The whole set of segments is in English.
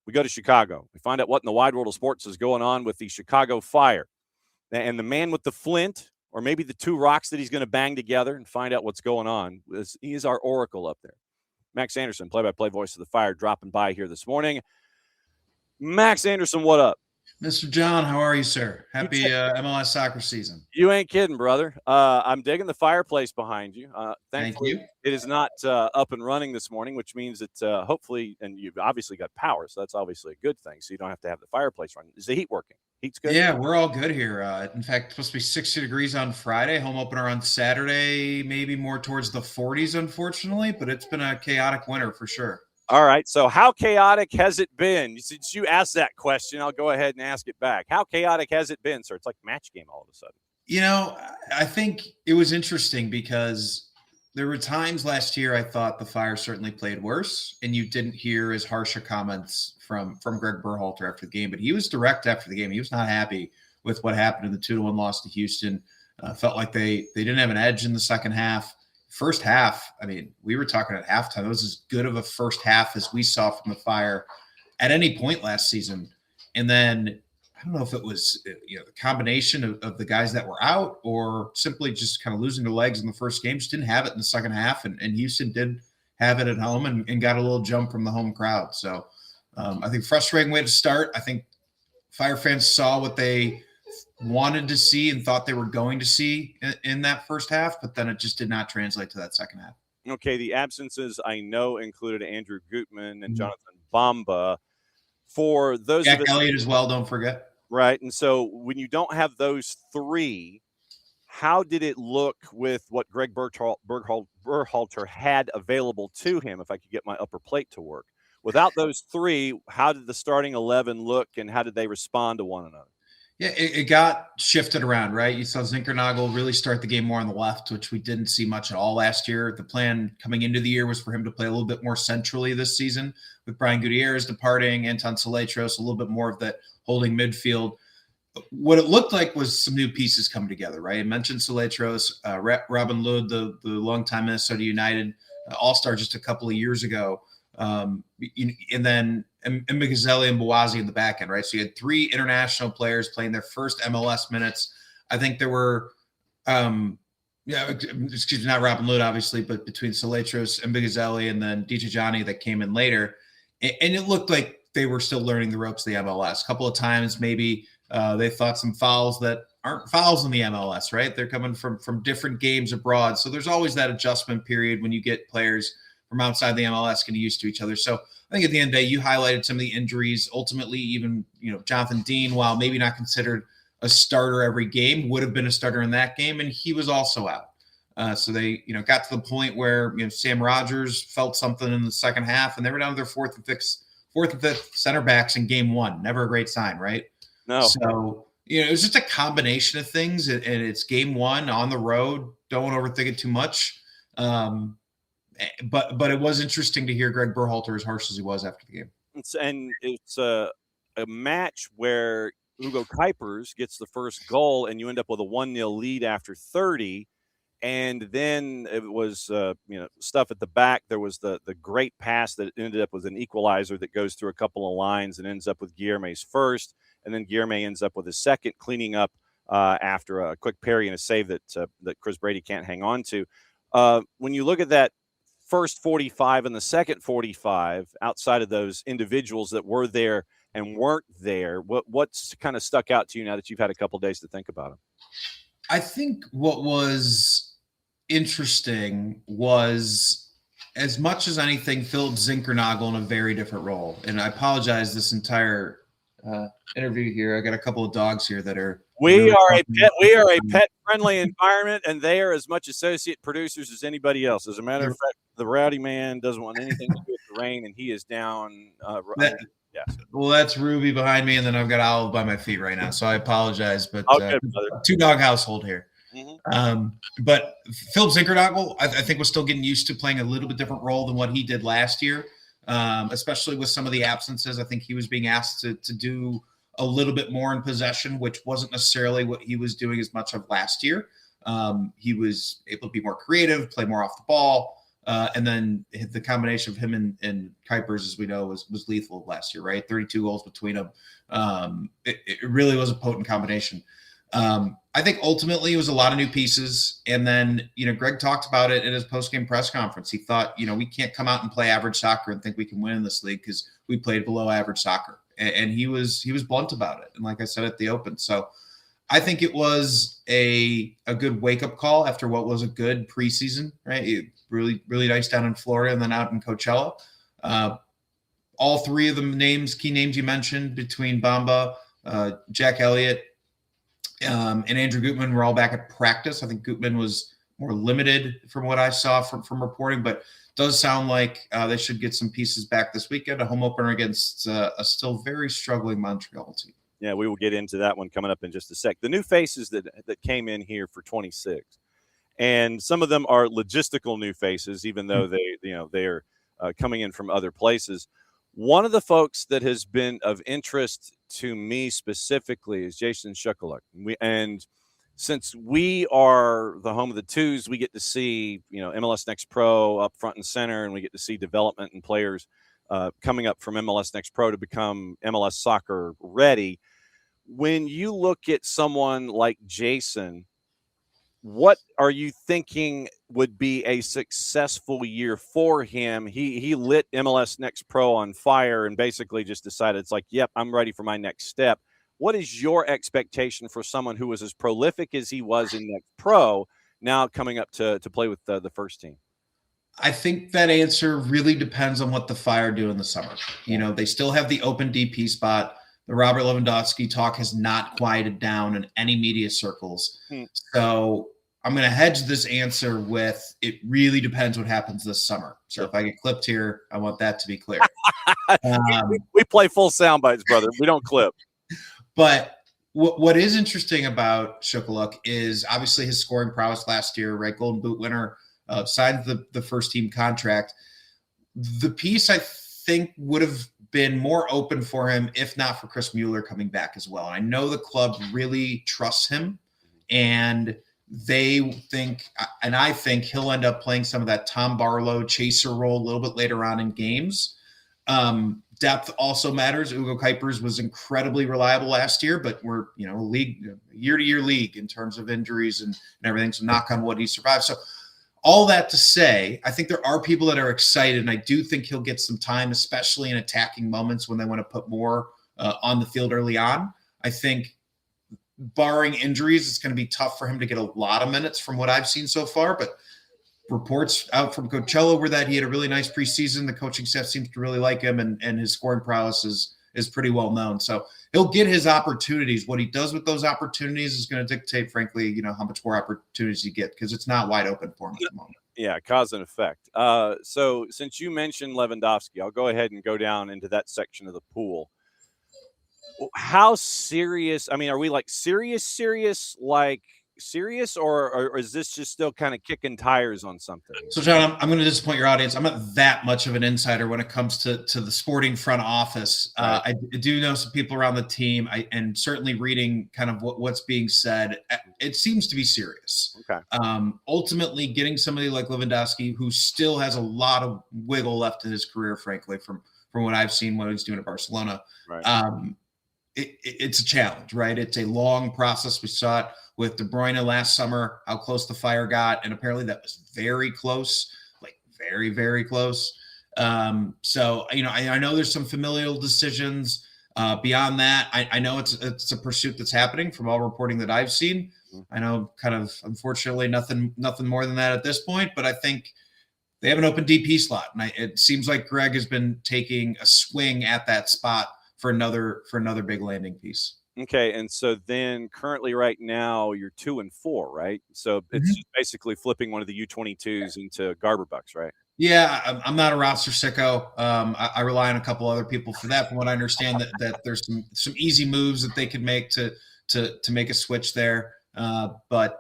We go to Chicago. We find out what in the wide world of sports is going on with the Chicago Fire. And the man with the flint, or maybe the two rocks that he's going to bang together and find out what's going on, he is our oracle up there. Max Anderson, play-by-play voice of the Fire, dropping by here this morning. Max Anderson, what up? Mr. John, how are you, sir? Happy MLS soccer season. You ain't kidding, brother. I'm digging the fireplace behind you. Thank you. It is not up and running this morning, which means that hopefully, and you've obviously got power, so that's obviously a good thing. So you don't have to have the fireplace running. Is the heat working? Heat's good? Yeah, we're all good here. In fact, it's supposed to be 60 degrees on Friday. Home opener on Saturday, maybe more towards the 40s, unfortunately. But it's been a chaotic winter for sure. All right. So how chaotic has it been? Since you asked that question, I'll go ahead and ask it back. How chaotic has it been, sir? It's like match game all of a sudden. You know, I think it was interesting because there were times last year I thought the Fire certainly played worse, and you didn't hear as harsh comments from Gregg Berhalter after the game. But he was direct after the game. He was not happy with what happened in the 2-1 loss to Houston. Felt like they didn't have an edge in the second half. First half, I mean, we were talking at halftime. It was as good of a first half as we saw from the Fire at any point last season. And then I don't know if it was the combination of the guys that were out or simply just kind of losing their legs in the first game. Just didn't have it in the second half. And Houston did have it at home and got a little jump from the home crowd. So I think frustrating way to start. I think Fire fans saw what they wanted to see and thought they were going to see in that first half, but then it just did not translate to that second half. Okay, the absences I know included Andrew Gutman and Jonathan Bamba. For those Jack of us, Elliott as well, don't forget. Right, and so when you don't have those three, how did it look with what Gregg Berhalter had available to him, if I could get my upper plate to work? Without those three, how did the starting 11 look, and how did they respond to one another? Yeah, it got shifted around, right? You saw Zinkernagel really start the game more on the left, which we didn't see much at all last year. The plan coming into the year was for him to play a little bit more centrally this season, with Brian Gutierrez departing, Anton Saletros, a little bit more of that holding midfield. What it looked like was some new pieces coming together, right? I mentioned Saletros, Robin Lod, the longtime Minnesota United all-star just a couple of years ago. And then Mbigazeli and Bawazi in the back end, right? So you had three international players playing their first MLS minutes. I think there were, excuse me, not Robin Lod, obviously, but between Saletros, Mbigazeli, and then DJ Johnny that came in later. And it looked like they were still learning the ropes of the MLS. A couple of times, maybe they thought some fouls that aren't fouls in the MLS, right? They're coming from different games abroad. So there's always that adjustment period when you get players from outside the MLS getting used to each other. So I think at the end of the day, you highlighted some of the injuries. Ultimately, even Jonathan Dean, while maybe not considered a starter every game, would have been a starter in that game, and he was also out. So they got to the point where Sam Rogers felt something in the second half, and they were down to their fourth and fifth center backs in game one. Never a great sign, right? No. So it was just a combination of things, and it's game one on the road. Don't want to overthink it too much. But it was interesting to hear Gregg Berhalter as harsh as he was after the game. It's a match where Hugo Kuipers gets the first goal, and you end up with a 1-0 lead after 30. And then it was stuff at the back. There was the great pass that ended up with an equalizer that goes through a couple of lines and ends up with Guillerme's first, and then Guillerme ends up with his second, cleaning up after a quick parry and a save that Chris Brady can't hang on to. When you look at that first 45 and the second 45, outside of those individuals that were there and weren't there, what's kind of stuck out to you now that you've had a couple of days to think about them? I think what was interesting was, as much as anything, Philip Zinkernagel in a very different role. And I apologize, this entire interview here, I got a couple of dogs here that are we are a pet friendly environment, and they are as much associate producers as anybody else. As a matter of fact, the rowdy man doesn't want anything to do with the rain, and he is down. Well, that's Ruby behind me, and then I've got Olive by my feet right now, so I apologize. But good, two-dog household here. Mm-hmm. But Philip Zinkernagel, I think, was still getting used to playing a little bit different role than what he did last year, especially with some of the absences. I think he was being asked to do a little bit more in possession, which wasn't necessarily what he was doing as much of last year. He was able to be more creative, play more off the ball. And then the combination of him and Kuipers, as we know, was lethal last year, right? 32 goals between them. It really was a potent combination. I think ultimately it was a lot of new pieces. And then, Gregg talked about it in his post-game press conference. He thought, we can't come out and play average soccer and think we can win in this league because we played below average soccer. And he was blunt about it. And like I said at the Open. So I think it was a good wake-up call after what was a good preseason, right? Really, really nice down in Florida and then out in Coachella. All three of the key names you mentioned between Bamba, Jack Elliott, and Andrew Gutman were all back at practice. I think Gutman was more limited from what I saw from reporting, but does sound like they should get some pieces back this weekend, a home opener against a still very struggling Montreal team. Yeah, we will get into that one coming up in just a sec. The new faces that came in here for 26, and some of them are logistical new faces, even though they are coming in from other places. One of the folks that has been of interest to me specifically is Jason Shukaluk. And since we are the home of the twos, we get to see, MLS Next Pro up front and center, and we get to see development and players coming up from MLS Next Pro to become MLS Soccer ready. When you look at someone like Jason, what are you thinking would be a successful year for him? He lit MLS Next Pro on fire and basically just decided it's like, yep, I'm ready for my next step. What is your expectation for someone who was as prolific as he was in Next Pro now coming up to play with the first team? I think that answer really depends on what the Fire do in the summer. They still have the open DP spot. The Robert Lewandowski talk has not quieted down in any media circles. So I'm going to hedge this answer with it really depends what happens this summer. So if I get clipped here, I want that to be clear. We play full sound bites, brother. We don't clip. But what is interesting about Shukaluk is obviously his scoring prowess last year, right? Golden Boot winner, signed the first team contract. The piece I think would have been more open for him if not for Chris Mueller coming back as well. And I know the club really trusts him, and they think, and I think he'll end up playing some of that Tom Barlow chaser role a little bit later on in games. Depth also matters. Ugo Kuipers was incredibly reliable last year, but we're, year-to-year league in terms of injuries and everything. So knock on wood, he survived. So all that to say, I think there are people that are excited, and I do think he'll get some time, especially in attacking moments when they want to put more on the field early on. I think barring injuries, it's going to be tough for him to get a lot of minutes from what I've seen so far, but reports out from Coachella were that he had a really nice preseason. The coaching staff seems to really like him, and his scoring prowess is pretty well known. So he'll get his opportunities. What he does with those opportunities is going to dictate, frankly, how much more opportunities you get, because it's not wide open for him at the moment. Yeah, cause and effect. So since you mentioned Lewandowski, I'll go ahead and go down into that section of the pool. How serious? I mean, are we like serious, or is this just still kind of kicking tires on something? So, John, I'm going to disappoint your audience. I'm not that much of an insider when it comes to the sporting front office. Right. I do know some people around the team, and certainly reading kind of what's being said, it seems to be serious. Okay. Ultimately, getting somebody like Lewandowski, who still has a lot of wiggle left in his career, frankly, from what I've seen, what he's doing at Barcelona, right. It's a challenge, right? It's a long process. We saw it with De Bruyne last summer, how close the Fire got, and apparently that was very close, like very, very close. So, I know there's some familial decisions. Beyond that, I know it's a pursuit that's happening from all reporting that I've seen. I know kind of, unfortunately, nothing more than that at this point, but I think they have an open DP slot. And it seems like Gregg has been taking a swing at that spot for another big landing piece. Okay, and so then currently right now you're 2-4, right? So it's just basically flipping one of the U22s into Garber Bucks, right? Yeah, I'm not a roster sicko. I rely on a couple other people for that. From what I understand, that there's some easy moves that they could make to make a switch there. But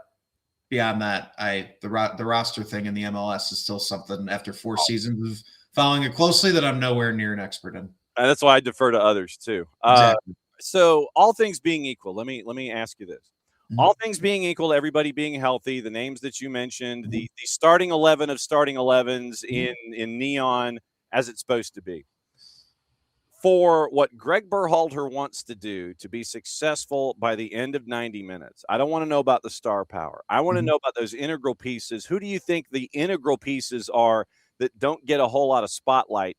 beyond that, the roster thing in the MLS is still something after 4 seasons of following it closely that I'm nowhere near an expert in. That's why I defer to others too. Exactly. So all things being equal, let me ask you this: All things being equal, everybody being healthy, the names that you mentioned, the starting 11 of starting 11s in neon as it's supposed to be. For what Gregg Berhalter wants to do to be successful by the end of 90 minutes, I don't want to know about the star power. I want to know about those integral pieces. Who do you think the integral pieces are that don't get a whole lot of spotlight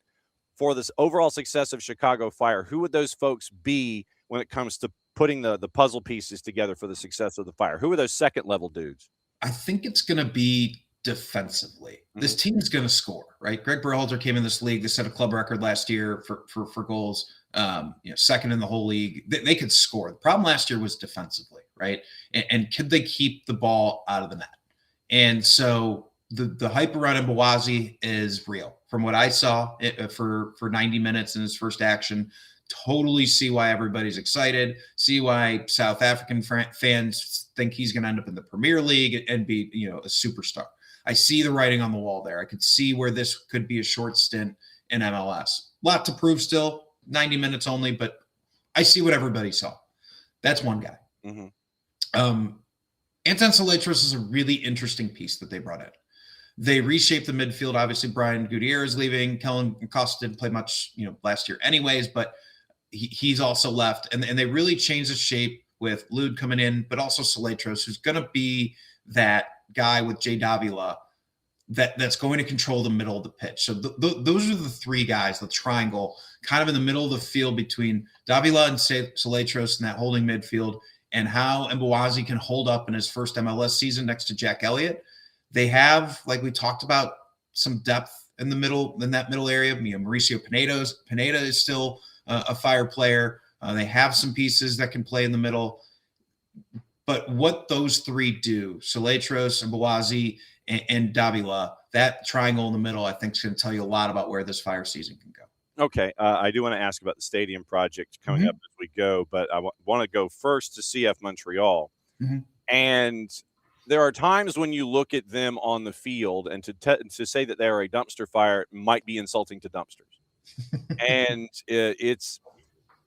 for this overall success of Chicago Fire? Who would those folks be when it comes to putting the puzzle pieces together for the success of the Fire? Who are those second level dudes? I think it's going to be defensively. This team is going to score, right? Gregg Berhalter came in this league. They set a club record last year for goals, second in the whole league. They could score. The problem last year was defensively, right? And could they keep the ball out of the net? And so the hype around Mbawazi is real. From what I saw for 90 minutes in his first action, totally see why everybody's excited, see why South African fans think he's going to end up in the Premier League and be, a superstar. I see the writing on the wall there. I could see where this could be a short stint in MLS. Lot to prove still, 90 minutes only, but I see what everybody saw. That's one guy. Anton Saletros is a really interesting piece that they brought in. They reshaped the midfield. Obviously, Brian Gutierrez leaving. Kellen Costa didn't play much, last year anyways, but he's also left. And they really changed the shape with Lud coming in, but also Saletros, who's going to be that guy with Jay Davila that's going to control the middle of the pitch. So those are the three guys, the triangle, kind of in the middle of the field between Davila and Saletros in that holding midfield, and how Mbawazi can hold up in his first MLS season next to Jack Elliott. They have, like we talked about, some depth in that middle area. Mauricio Pineda is still a Fire player. They have some pieces that can play in the middle. But what those three do, Saletros, Mbawazi, and Davila, that triangle in the middle, I think is going to tell you a lot about where this Fire season can go. Okay. I do want to ask about the stadium project coming up as we go, but I want to go first to CF Montreal. And there are times when you look at them on the field, and to say that they're a dumpster fire might be insulting to dumpsters. And it's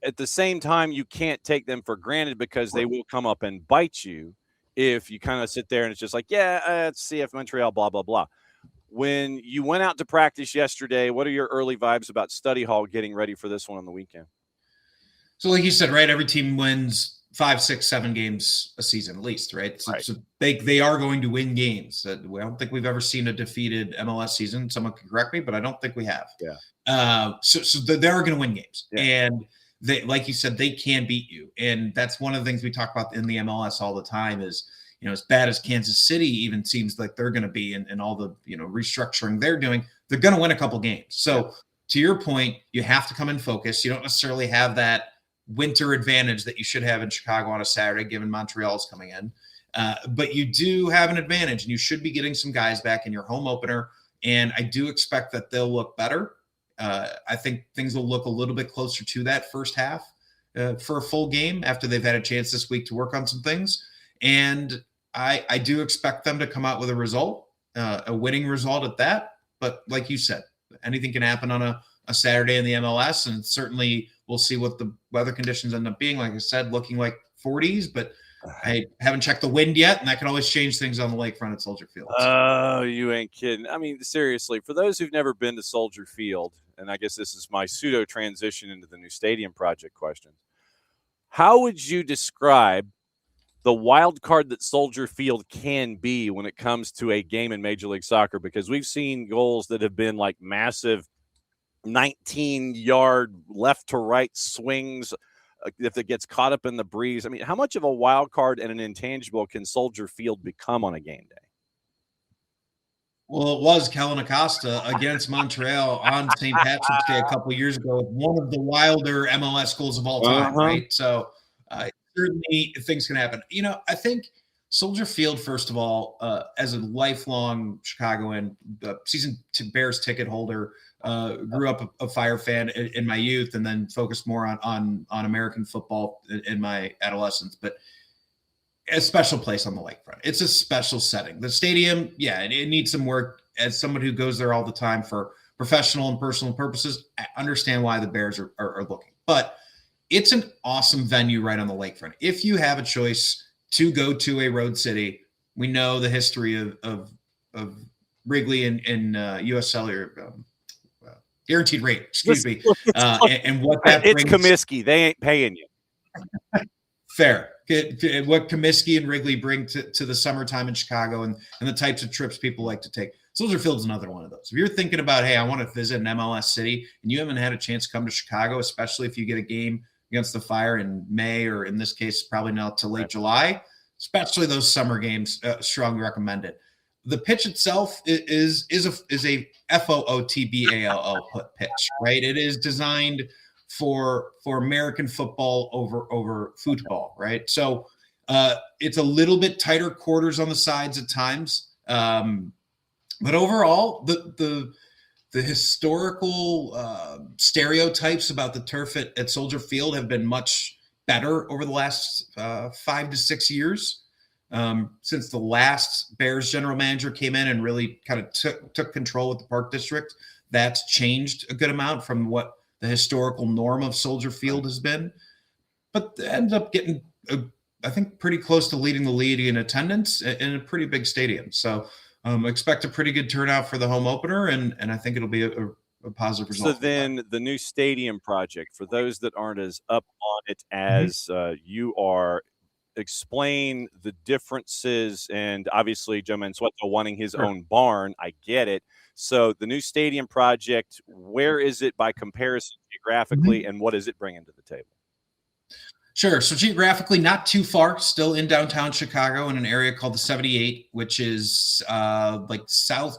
at the same time, you can't take them for granted because they will come up and bite you if you kind of sit there and it's just like, it's CF Montreal, blah, blah, blah. When you went out to practice yesterday, what are your early vibes about Study Hall getting ready for this one on the weekend? So like you said, right, every team wins 5, 6, 7 games a season at least, right? So they are going to win games. I don't think we've ever seen a defeated MLS season. Someone can correct me, but I don't think we have. So they're going to win games. And they, like you said, they can beat you. And that's one of the things we talk about in the MLS all the time is, as bad as Kansas City even seems like they're going to be and all the, restructuring they're doing, they're going to win a couple games. So to your point, you have to come in focused. You don't necessarily have that winter advantage that you should have in Chicago on a Saturday, given Montreal's coming in. But you do have an advantage, and you should be getting some guys back in your home opener. And I do expect that they'll look better. I think things will look a little bit closer to that first half for a full game after they've had a chance this week to work on some things. And I do expect them to come out with a result, a winning result at that. But like you said, anything can happen on a Saturday in the MLS, and certainly we'll see what the weather conditions end up being. Like I said, looking like 40s, but I haven't checked the wind yet, and that can always change things on the lakefront at Soldier Field. Oh, you ain't kidding. I mean, seriously, for those who've never been to Soldier Field, and I guess this is my pseudo transition into the new stadium project question, how would you describe the wild card that Soldier Field can be when it comes to a game in Major League Soccer? Because we've seen goals that have been like massive 19-yard left to right swings if it gets caught up in the breeze. I mean, how much of a wild card and an intangible can Soldier Field become on a game day? Well, it was Kellen Acosta against Montreal on St. Patrick's Day a couple of years ago, one of the wilder MLS goals of all time, right? So certainly things can happen. I think Soldier Field, first of all, as a lifelong Chicagoan, season Bears ticket holder, grew up a Fire fan in my youth, and then focused more on American football in my adolescence. But a special place on the lakefront. It's a special setting. The stadium, it needs some work. As someone who goes there all the time for professional and personal purposes, I understand why the Bears are looking. But it's an awesome venue right on the lakefront. If you have a choice to go to a road city. We know the history of Wrigley and U.S. Cellular guaranteed rate, excuse me, and what that it's brings. Comiskey. They ain't paying you. Fair. What Comiskey and Wrigley bring to the summertime in Chicago and the types of trips people like to take. Soldier Field's another one of those. If you're thinking about, hey, I want to visit an MLS city, and you haven't had a chance to come to Chicago, especially if you get a game against the Fire in May, or in this case, probably not till late July, especially those summer games, strongly recommended. The pitch itself is a FOOTBALL pitch, right? It is designed for American football over football, right? So it's a little bit tighter quarters on the sides at times, but overall, the historical stereotypes about the turf at Soldier Field have been much better over the last 5 to 6 years. Since the last Bears general manager came in and really kind of took control with the Park District, that's changed a good amount from what the historical norm of Soldier Field has been. But ended up getting, I think, pretty close to leading the league in attendance in a pretty big stadium. So expect a pretty good turnout for the home opener, and I think it'll be a positive result. So then the new stadium project, for those that aren't as up on it as you are, explain the differences. And obviously Joe Mansueto wanting his own barn, I get it. So the new stadium project, where is it by comparison geographically, and what is it bringing to the table? Sure. So geographically, not too far, still in downtown Chicago in an area called the 78, which is like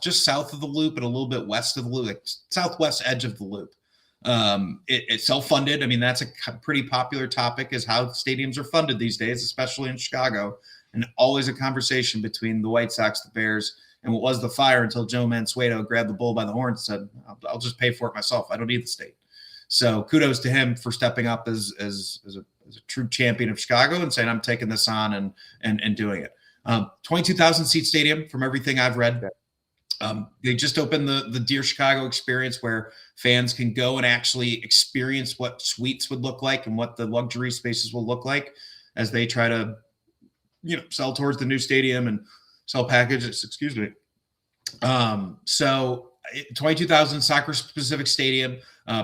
just south of the Loop and a little bit west of the Loop, like southwest edge of the Loop. It's self-funded. I mean, that's a pretty popular topic, is how stadiums are funded these days, especially in Chicago, and always a conversation between the White Sox, the Bears, and what was the Fire, until Joe Mansueto grabbed the bull by the horn and said, I'll just pay for it myself. I don't need the state. So kudos to him for stepping up as a true champion of Chicago and saying, I'm taking this on and doing it. 22,000 seat stadium, from everything I've read. They just opened the Dear Chicago experience, where fans can go and actually experience what suites would look like and what the luxury spaces will look like as they try to, sell towards the new stadium and sell packages. Excuse me. So 22,000 soccer specific stadium,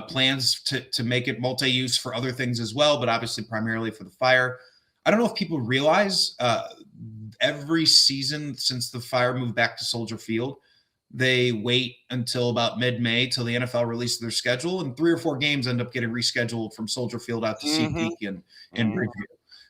plans to make it multi-use for other things as well, but obviously primarily for the Fire. I don't know if people realize every season since the Fire moved back to Soldier Field, they wait until about mid-May till the NFL releases their schedule, and 3 or 4 games end up getting rescheduled from Soldier Field out to SeatGeek and Bridgeview.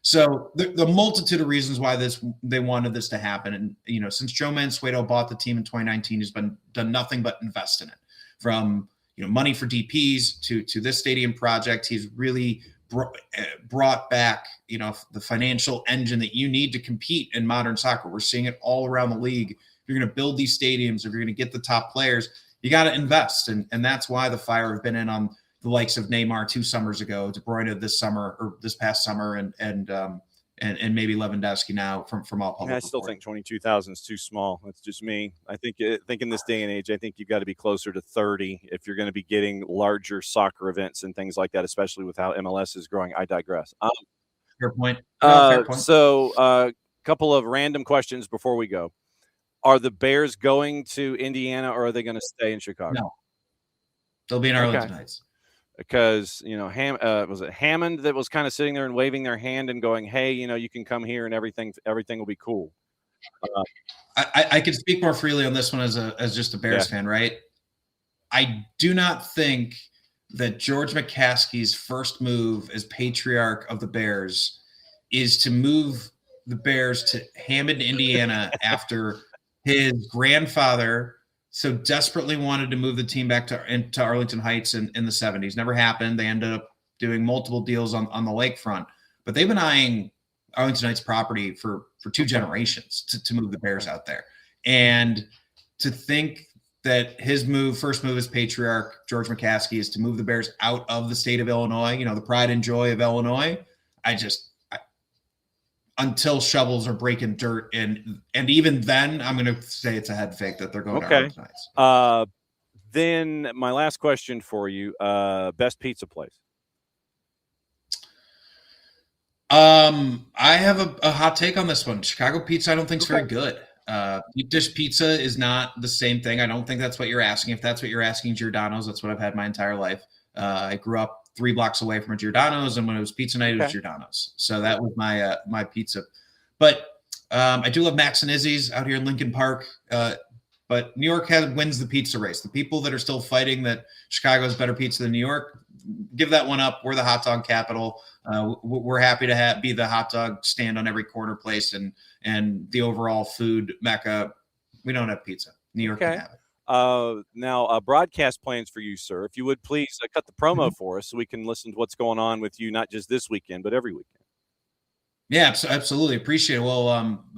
So the multitude of reasons why they wanted this to happen. And, since Joe Mansueto bought the team in 2019, he's done nothing but invest in it. From, money for DPs to this stadium project, he's really brought back, the financial engine that you need to compete in modern soccer. We're seeing it all around the league. If you're going to build these stadiums, if you're going to get the top players, you got to invest. And that's why the Fire have been in on the likes of Neymar 2 summers ago, De Bruyne this past summer, and maybe Lewandowski now from all public. I still think 22,000 is too small. That's just me. I think in this day and age, I think you've got to be closer to 30 if you're going to be getting larger soccer events and things like that, especially with how MLS is growing. I digress. Fair point. Fair point. So a couple of random questions before we go. Are the Bears going to Indiana, or are they going to stay in Chicago? No. They'll be in Arlington Heights. Because, was it Hammond that was kind of sitting there and waving their hand and going, hey, you can come here and everything will be cool. I can speak more freely on this one as just a Bears fan, right? I do not think that George McCaskey's first move as patriarch of the Bears is to move the Bears to Hammond, Indiana, after his grandfather so desperately wanted to move the team back to Arlington Heights in the 70s. Never happened. They ended up doing multiple deals on the lakefront, but they've been eyeing Arlington Heights property for 2 generations to move the Bears out there. And to think that his first move as patriarch, George McCaskey, is to move the Bears out of the state of Illinois, the pride and joy of Illinois. Until shovels are breaking dirt, and even then, I'm going to say it's a head fake that they're going to Arlington Heights. Then my last question for you: best pizza place. I have a hot take on this one. Chicago pizza, I don't think is very good. Deep dish pizza is not the same thing. I don't think that's what you're asking. If that's what you're asking, Giordano's, that's what I've had my entire life. I grew up 3 blocks away from a Giordano's, and when it was pizza night, it was Giordano's. So that was my my pizza. But I do love Max and Izzy's out here in Lincoln Park. But New York wins the pizza race. The people that are still fighting that Chicago is better pizza than New York, give that one up. We're the hot dog capital. We're happy to be the hot dog stand on every corner place and the overall food mecca. We don't have pizza. New York can have it. Now, broadcast plans for you, sir. If you would please cut the promo for us so we can listen to what's going on with you, not just this weekend, but every weekend. Yeah, absolutely. Appreciate it. Well,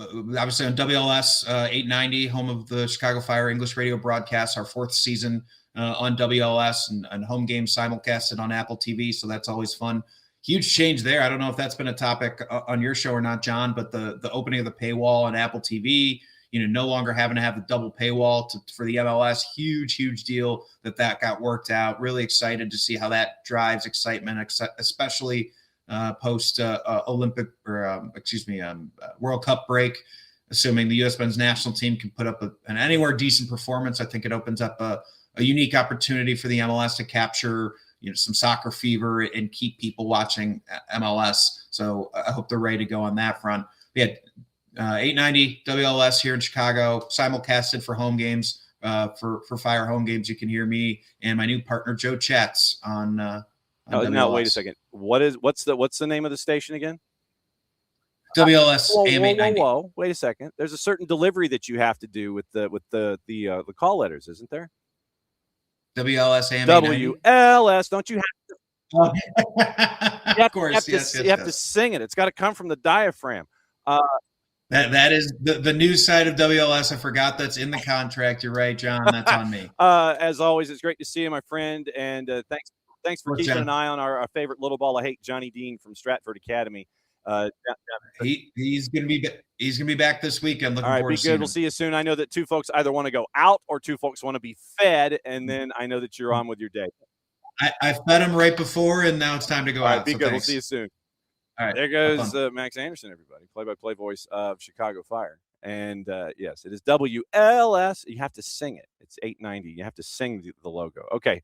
obviously on WLS 890, home of the Chicago Fire English radio broadcast, our 4th season on WLS and home games simulcasted on Apple TV. So that's always fun. Huge change there. I don't know if that's been a topic on your show or not, John, but the opening of the paywall on Apple TV, no longer having to have the double paywall for the MLS, huge deal that got worked out. Really excited to see how that drives excitement, especially post Olympic or World Cup break, assuming the U.S. men's national team can put up an anywhere decent performance. I think it opens up a unique opportunity for the MLS to capture some soccer fever and keep people watching MLS. So I hope they're ready to go on that front. We had 890 WLS here in Chicago, simulcasted for home games, for Fire home games. You can hear me and my new partner Joe Chats on. Now, wait a second. What's the name of the station again? WLS AM 890. Whoa! Wait a second. There's a certain delivery that you have to do with the call letters, isn't there? WLS AM 890. WLS. Don't you have to? Of course, you have to sing it. It's got to come from the diaphragm. That is the news side of WLS. I forgot that's in the contract. You're right, John. That's on me. As always, it's great to see you, my friend, and thanks for keeping an eye on our favorite little ball of hate, Johnny Dean from Stratford Academy. He's gonna be back this weekend. Looking all right, forward be good. We'll see you soon. I know that 2 folks either want to go out or 2 folks want to be fed, and then I know that you're on with your day. I fed him right before, and now it's time to go out. Be good. Thanks. We'll see you soon. All right, there goes Max Anderson, everybody, play-by-play voice of Chicago Fire. And yes, it is WLS. You have to sing it. It's 890. You have to sing the logo. Okay.